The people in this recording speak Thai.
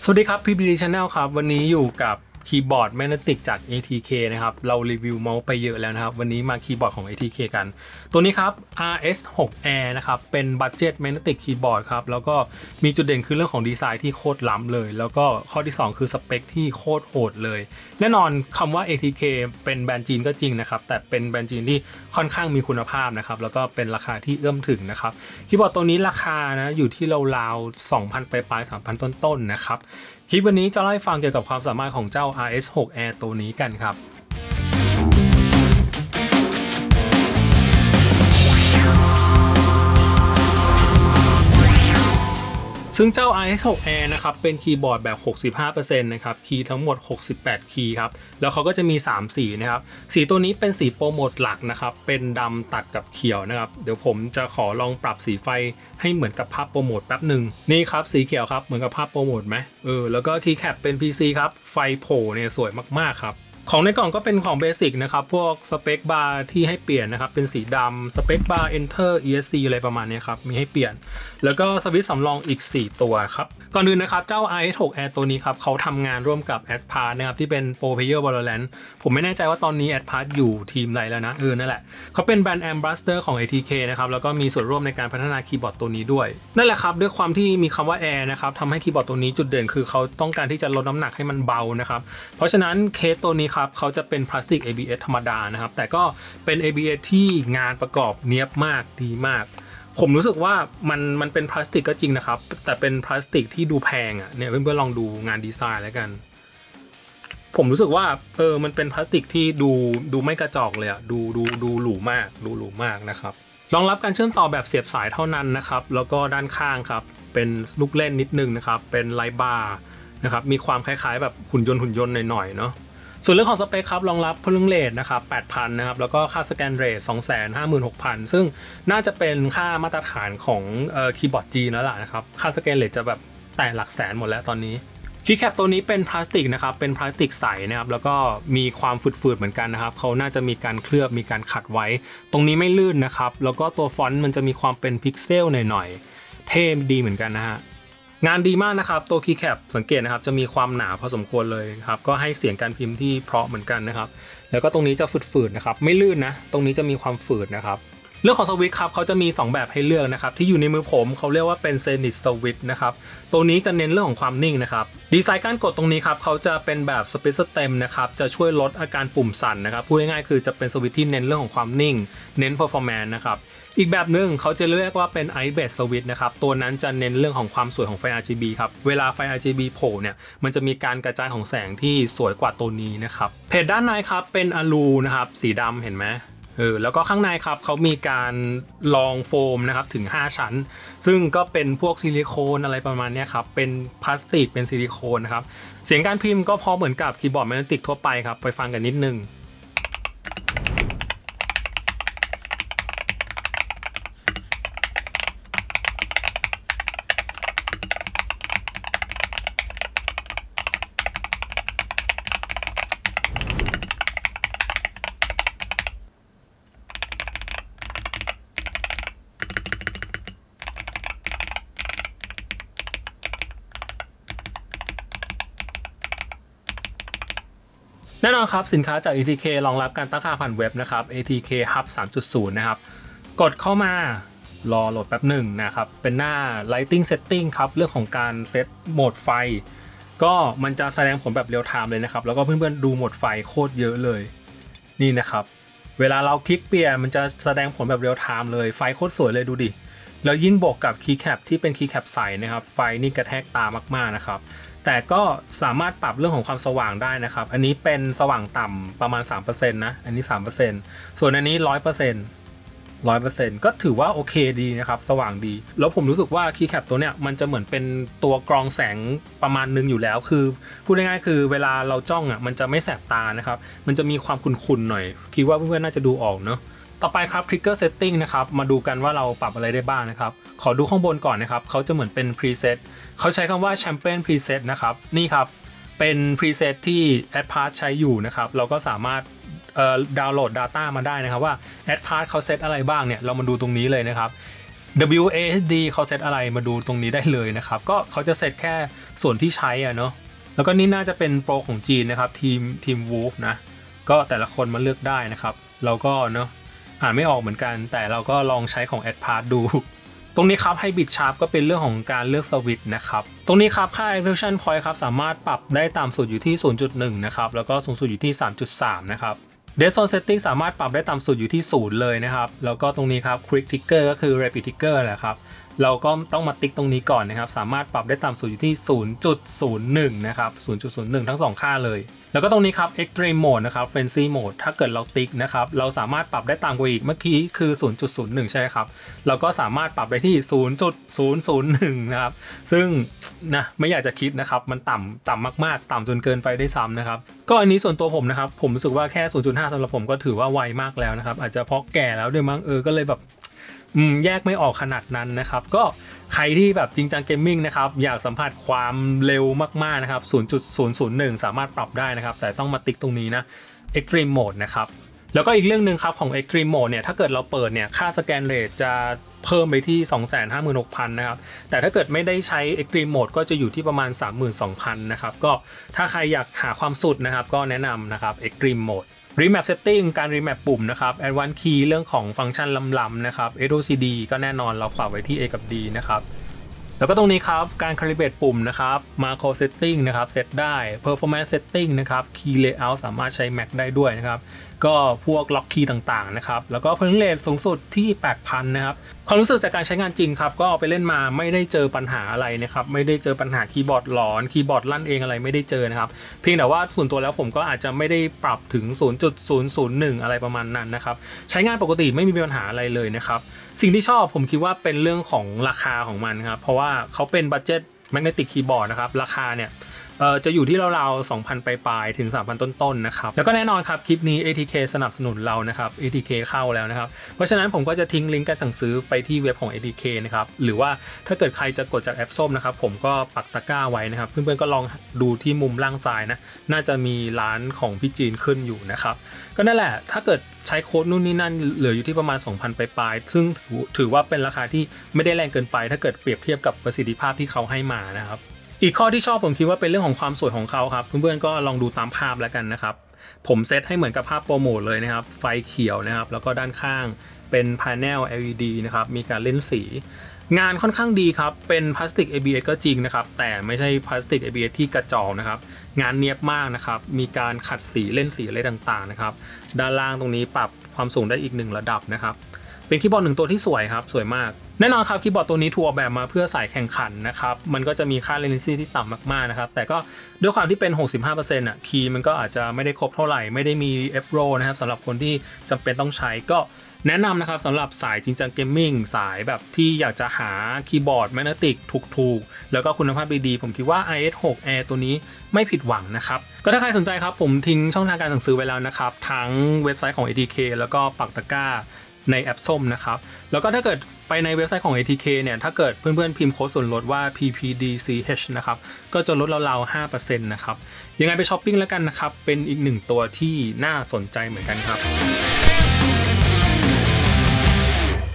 สวัสดีครับ PBD Channel ครับวันนี้อยู่กับคีย์บอร์ดแมกเนติกจาก ATK นะครับเรารีวิวเมาส์ไปเยอะแล้วนะครับวันนี้มาคีย์บอร์ดของ ATK กันตัวนี้ครับ RS6 Air นะครับเป็นบัดเจ็ตแมกเนติกคีย์บอร์ดครับแล้วก็มีจุดเด่นคือเรื่องของดีไซน์ที่โคตรล้ำเลยแล้วก็ข้อที่2คือสเปคที่โคตรโหดเลยแน่นอนคำว่า ATK เป็นแบรนด์จีนก็จริงนะครับแต่เป็นแบรนด์จีนที่ค่อนข้างมีคุณภาพนะครับแล้วก็เป็นราคาที่เอื้อมถึงนะครับคีย์บอร์ดตัวนี้ราคานะอยู่ที่ราวๆ 2,000 ปลายๆ 3,000 ต้นๆนะครับคลิปวันนี้จะเล่าให้ฟังเกี่ยวกับความสามารถของเจ้า RS6 Air ตัวนี้กันครับซึ่งเจ้า RS6 Air นะครับเป็นคีย์บอร์ดแบบ 65% นะครับคีย์ทั้งหมด 68 คีย์ครับแล้วเขาก็จะมี3สีนะครับสีตัวนี้เป็นสีโปรโมทหลักนะครับเป็นดำตัดกับเขียวนะครับเดี๋ยวผมจะขอลองปรับสีไฟให้เหมือนกับภาพโปรโมทแป๊บหนึ่งนี่ครับสีเขียวครับเหมือนกับภาพโปรโมทไหมแล้วก็ T-cap เป็น PC ครับไฟโผล่เนี่ยสวยมากๆครับของในกล่องก็เป็นของเบสิกนะครับพวกสเปคบาร์ที่ให้เปลี่ยนนะครับเป็นสีดำสเปคบาร์ Enter ESC อะไรประมาณนี้ครับมีให้เปลี่ยนแล้วก็สวิตช์สำรองอีก4ตัวครับก่อนอื่นนะครับเจ้า RS6 Air ตัวนี้ครับเขาทำงานร่วมกับ Aspart นะครับที่เป็น Pro Player Valorant ผมไม่แน่ใจว่าตอนนี้ Aspart อยู่ทีมไหนแล้วนะนั่นแหละเขาเป็นแบรนด์ Ambassador ของ ATK นะครับแล้วก็มีส่วนร่วมในการพัฒนาคีย์บอร์ดตัวนี้ด้วยนั่นแหละครับด้วยความที่มีคำว่า Air นะครับทำให้คีย์บอร์ดตัวนี้จุดเด่นคือเขาต้องการที่จะลดน้ำหนักให้มันเบานะครับเพราะฉะนั้นเคสตัวนี้ครับเขาจะเป็นพลาสติก ABS ธรรมดานะครับแต่ก็เป็น ABS ที่งานประกอบเนียบมากดีมากผมรู้สึกว่ามันเป็นพลาสติกก็จริงนะครับแต่เป็นพลาสติกที่ดูแพงอ่ะเนี่ยเพื่อนๆลองดูงานดีไซน์แล้วกันผมรู้สึกว่ามันเป็นพลาสติกที่ดูไม่กระจอกเลยอ่ะดูหรูมากดูหรูมากนะครับรองรับการเชื่อมต่อแบบเสียบสายเท่านั้นนะครับแล้วก็ด้านข้างครับเป็นลูกเล่นนิดนึงนะครับเป็นไลท์บาร์นะครับมีความคล้ายๆแบบหุ่นยนต์หน่อยๆเนาะส่วนเรื่องของสเปคครับรองรับพลึงเรทนะครับ 8,000 นะครับแล้วก็ค่าสแกนเรท 256,000 ซึ่งน่าจะเป็นค่ามาตรฐานของคีย์บอร์ดจีนแล้วล่ะนะครับค่าสแกนเรทจะแบบแต่หลักแสนหมดแล้วตอนนี้คีย์แคปตัวนี้เป็นพลาสติกนะครับเป็นพลาสติกใสนะครับแล้วก็มีความฝืดๆเหมือนกันนะครับเขาน่าจะมีการเคลือบมีการขัดไว้ตรงนี้ไม่ลื่นนะครับแล้วก็ตัวฟอนต์มันจะมีความเป็นพิกเซลหน่อยๆเท่ดีเหมือนกันนะฮะงานดีมากนะครับตัวคีย์แคปสังเกตนะครับจะมีความหนาพอสมควรเลยครับก็ให้เสียงการพิมพ์ที่เพราะเหมือนกันนะครับแล้วก็ตรงนี้จะฝืดๆนะครับไม่ลื่นนะตรงนี้จะมีความฝืดนะครับเรื่องของสวิตช์ครับเขาจะมี2แบบให้เลือกนะครับที่อยู่ในมือผมเขาเรียกว่าเป็นเซนิตสวิตช์นะครับตัวนี้จะเน้นเรื่องของความนิ่งนะครับดีไซน์การกดตรงนี้ครับเขาจะเป็นแบบสเปซเต็มนะครับจะช่วยลดอาการปุ่มสั่นนะครับพูดง่ายๆคือจะเป็นสวิตช์ที่เน้นเรื่องของความนิ่งเน้น performance นะครับอีกแบบหนึ่งเขาจะเรียกว่าเป็น Ice Base Switch นะครับตัวนั้นจะเน้นเรื่องของความสวยของไฟ RGB ครับเวลาไฟ RGB โผล่เนี่ยมันจะมีการกระจายของแสงที่สวยกว่าตัวนี้นะครับเพจด้านในครับเป็นอลูนะครับสีดำเห็นไหมแล้วก็ข้างในครับเขามีการรองโฟมนะครับถึง5ชั้นซึ่งก็เป็นพวกซิลิโคนอะไรประมาณนี้ครับเป็นพลาสติกเป็นซิลิโคนนะครับเสียงการพิมพ์ก็พอเหมือนกับคีย์บอร์ดแมกเนติกทั่วไปครับไปฟังกันนิดนึงแน่นอนครับสินค้าจาก ATK รองรับการตั้งค่าผ่านเว็บนะครับ ATK Hub 3.0 นะครับกดเข้ามารอโหลดแป๊บหนึ่งนะครับเป็นหน้า Lighting Setting ครับเรื่องของการเซตโหมดไฟก็มันจะแสดงผลแบบเรียลไทม์เลยนะครับแล้วก็เพื่อนๆดูโหมดไฟโคตรเยอะเลยนี่นะครับเวลาเราคลิกเปลี่ยนมันจะแสดงผลแบบเรียลไทม์เลยไฟโคตรสวยเลยดูดิแล้วยิ่งบวกกับคีย์แคปที่เป็นคีย์แคปใสนะครับไฟนี่กระแทกตามากๆนะครับแต่ก็สามารถปรับเรื่องของความสว่างได้นะครับอันนี้เป็นสว่างต่ำประมาณ 3% นะอันนี้ 3% ส่วนอันนี้ 100% ก็ถือว่าโอเคดีนะครับสว่างดีแล้วผมรู้สึกว่าคีย์แคปตัวเนี้ยมันจะเหมือนเป็นตัวกรองแสงประมาณนึงอยู่แล้วคือพูดง่ายๆคือเวลาเราจ้องมันจะไม่แสบตานะครับมันจะมีความขุ่นๆหน่อยคิดว่าเพื่อนๆน่าจะดูออกเนาะต่อไปครับ Trigger Setting นะครับมาดูกันว่าเราปรับอะไรได้บ้างนะครับขอดูข้างบนก่อนนะครับเขาจะเหมือนเป็น Preset เขาใช้คำว่า Champion Preset นะครับนี่ครับเป็น Preset ที่ Aspart ใช้อยู่นะครับเราก็สามารถดาวน์โหลด Data มาได้นะครับว่า Aspart เขาเซตอะไรบ้างเนี่ยเรามาดูตรงนี้เลยนะครับ WASD เขาเซตอะไรมาดูตรงนี้ได้เลยนะครับก็เขาจะเซตแค่ส่วนที่ใช้อะเนาะแล้วก็นี่น่าจะเป็นโปรของจีนนะครับทีม Wolf นะก็แต่ละคนมาเลือกได้นะครับเราก็เนาะอ่านไม่ออกเหมือนกันแต่เราก็ลองใช้ของ AdPath ดูตรงนี้ครับ Hybrid Sharp ก็เป็นเรื่องของการเลือกสวิตช์นะครับตรงนี้ครับค่า Evolution Point ครับสามารถปรับได้ต่ำสุดอยู่ที่ 0.1 นะครับแล้วก็สูงสุดอยู่ที่ 3.3 นะครับDead Zone Setting สามารถปรับได้ต่ำสุดอยู่ที่0เลยนะครับแล้วก็ตรงนี้ครับ Quick Trigger ก็คือ Rapid Trigger แหละครับเราก็ต้องมาติ๊กตรงนี้ก่อนนะครับสามารถปรับได้ต่ำสุดอยู่ที่ 0.01 นะครับ 0.01 ทั้ง2ค่าเลยแล้วก็ตรงนี้ครับ Extreme Mode นะครับ Frenzy Mode ถ้าเกิดเราติ๊กนะครับเราสามารถปรับได้ต่ำกว่าอีกเมื่อกี้คือ 0.01 ใช่ไหมครับเราก็สามารถปรับได้ที่ 0.001 นะครับซึ่งนะไม่อยากจะคิดนะครับมันต่ำมากๆต่ำจนเกินไปได้ซ้ำนะครับก็อันนี้ส่วนตัวผมนะครับผมรู้สึกว่าแค่ 0.5 สำหรับผมก็ถือว่าไวมากแล้วนะครับอาจจะเพราะแก่แล้วด้วยมั้งก็เลยแบบแยกไม่ออกขนาดนั้นนะครับก็ใครที่แบบจริงจังเกมมิ่งนะครับอยากสัมผัสความเร็วมากๆนะครับ 0.001 สามารถปรับได้นะครับแต่ต้องมาติ๊กตรงนี้นะ Extreme Mode นะครับแล้วก็อีกเรื่องนึงครับของ Extreme Mode เนี่ยถ้าเกิดเราเปิดเนี่ยค่าสแกนเรทจะเพิ่มไปที่ 256,000 นะครับแต่ถ้าเกิดไม่ได้ใช้ Extreme Mode ก็จะอยู่ที่ประมาณ 32,000 นะครับก็ถ้าใครอยากหาความสุดนะครับก็แนะนำนะครับ Extreme Mode Remap Setting การ Remap ปุ่มนะครับ Advanced Key เรื่องของฟังก์ชันล้ำๆนะครับ SOCD ก็แน่นอนเราปรับไว้ที่ A กับ D นะครับแล้วก็ตรงนี้ครับการ Calibrate ปุ่มนะครับ Macro Setting นะครับเซตได้ Performance Setting นะครับ Key Layout สามารถใช้ Mac ได้ด้วยนะครับก็พวก Lock Key ต่างๆนะครับแล้วก็ Frame Rate สูงสุดที่ 8,000 นะครับความรู้สึกจากการใช้งานจริงครับก็เอาไปเล่นมาไม่ได้เจอปัญหาอะไรนะครับไม่ได้เจอปัญหาคีย์บอร์ดหลอนคีย์บอร์ดลั่นเองอะไรไม่ได้เจอนะครับเพียงแต่ว่าส่วนตัวแล้วผมก็อาจจะไม่ได้ปรับถึง 0.001 อะไรประมาณนั้นนะครับใช้งานปกติไม่มีปัญหาอะไรเลยนะครับสิ่งที่ชอบผมคิดว่าเป็นเรื่องของราคาของมันครับเพราะว่าเขาเป็นบัดเจ็ตแมกเนติกคีย์บอร์ดนะครับราคาเนี่ยจะอยู่ที่ราวๆ 2,000 ปลายๆถึง 3,000 ต้นๆนะครับแล้วก็แน่นอนครับคลิปนี้ ATK สนับสนุนเรานะครับ ATK เข้าแล้วนะครับเพราะฉะนั้นผมก็จะทิ้งลิงก์การสั่งซื้อไปที่เว็บของ ATK นะครับหรือว่าถ้าเกิดใครจะกดจากแอปส้มนะครับผมก็ปักตะกร้าไว้นะครับเพื่อนๆก็ลองดูที่มุมล่างซ้ายนะน่าจะมีร้านของพี่จีนขึ้นอยู่นะครับก็นั่นแหละถ้าเกิดใช้โค้ดนู่นนี่นั่นเหลืออยู่ที่ประมาณ 2,000 ปลายๆซึ่งถือว่าเป็นราคาที่ไม่ได้แรงเกินไปถ้าเกิดเปรียบเทียบกับประสิทธิภาพที่เขาให้มานะครับอีกข้อที่ชอบผมคิดว่าเป็นเรื่องของความสวยของเขาครับเพื่อนๆก็ลองดูตามภาพแล้วกันนะครับผมเซตให้เหมือนกับภาพโปรโมทเลยนะครับไฟเขียวนะครับแล้วก็ด้านข้างเป็น panel LED นะครับมีการเล่นสีงานค่อนข้างดีครับเป็นพลาสติก ABS ก็จริงนะครับแต่ไม่ใช่พลาสติก ABS ที่กระจอกนะครับงานเนียบมากนะครับมีการขัดสีเล่นสีอะไรต่างๆนะครับด้านล่างตรงนี้ปรับความสูงได้อีก1ระดับนะครับเป็นคีย์บอร์ด1ตัวที่สวยครับสวยมากแน่นอนครับคีย์บอร์ดตัวนี้ถูกออกแบบมาเพื่อสายแข่งขันนะครับมันก็จะมีค่า latency ที่ต่ำมากๆนะครับแต่ก็ด้วยความที่เป็น 65% คีย์มันก็อาจจะไม่ได้ครบเท่าไหร่ไม่ได้มี F-roll นะครับสำหรับคนที่จำเป็นต้องใช้ก็แนะนำนะครับสำหรับสายจริงจังเกมมิ่งสายแบบที่อยากจะหาคีย์บอร์ดแมกเนติกถูกๆแล้วก็คุณภาพดีๆผมคิดว่า IS6 Air ตัวนี้ไม่ผิดหวังนะครับก็ถ้าใครสนใจครับผมทิ้งช่องทางการสั่งซื้อไว้แล้วนะครับทั้งเว็บไซต์ของ ATK แล้วก็ปักตะกร้าในแอปส้มนะครับแล้วก็ถ้าเกิดไปในเว็บไซต์ของ ATK เนี่ยถ้าเกิดเพื่อนๆพิมพ์โค้ดส่วนลดว่า PPDCH นะครับก็จะลดราวๆ 5% นะครับยังไงไปช้อปปิ้งแล้วกันนะครับเป็นอีกหนึ่งตัวที่น่าสนใจเหมือนกันครับ